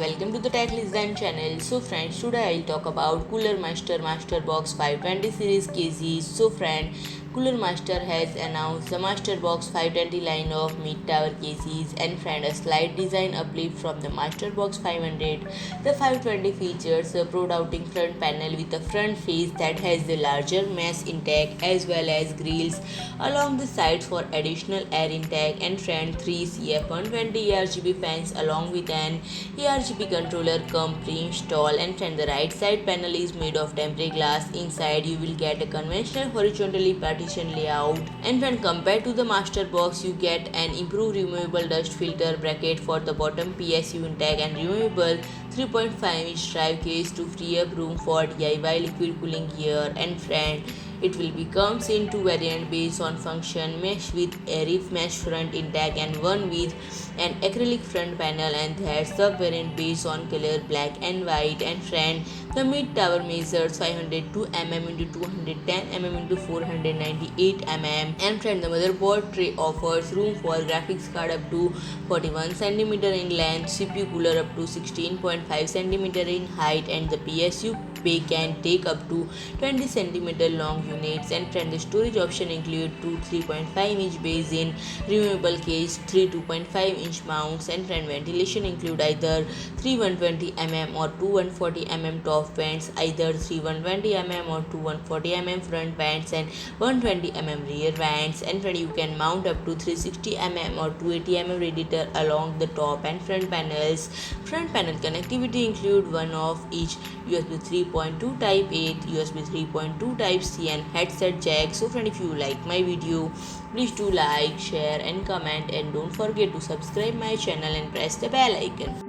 welcome to the Tech Design channel. So friends, today I'll talk about Cooler Master MasterBox 520 series cases. So friend, Cooler Master has announced the MasterBox 520 line of mid-tower cases, and friend, a slight design uplift from the MasterBox 500. The 520 features a protruding front panel with a front face that has the larger mesh intake as well as grills along the sides for additional air intake, and friend, 3 CF120 ARGB fans along with an ARGB controller come pre-installed, and friend, the right side panel is made of tempered glass. Inside you will get a conventional horizontally partitioned layout, and when compared to the master box you get an improved removable dust filter bracket for the bottom PSU intake and removable 3.5-inch drive case to free up room for DIY liquid cooling gear. And friend, it will be comes in two variant based on function: mesh with airy mesh front intake and one with an acrylic front panel, and that sub variant based on color black and white. And friend, the mid tower measures 502 mm into 210 mm into 498 mm. And friend, the motherboard tray offers room for graphics card up to 41 cm in length, CPU cooler up to 16.5 cm in height, and the PSU bay can take up to 20 cm long units. And friend, the storage option include two 3.5-inch bays in removable case, three 2.5-inch mounts, and friend, ventilation include either 3 120 mm or 2 140 mm top vents, either 3 120 mm or 2 140 mm front vents, and 120 mm rear vents. And friend, you can mount up to 360 mm or 280 mm radiator along the top and front panels. Front panel connectivity include one of each USB 3.2 Type 8, USB 3.2 Type C, and headset jack. So friend, if you like my video, please do like, share and comment, and don't forget to subscribe my channel and press the bell icon.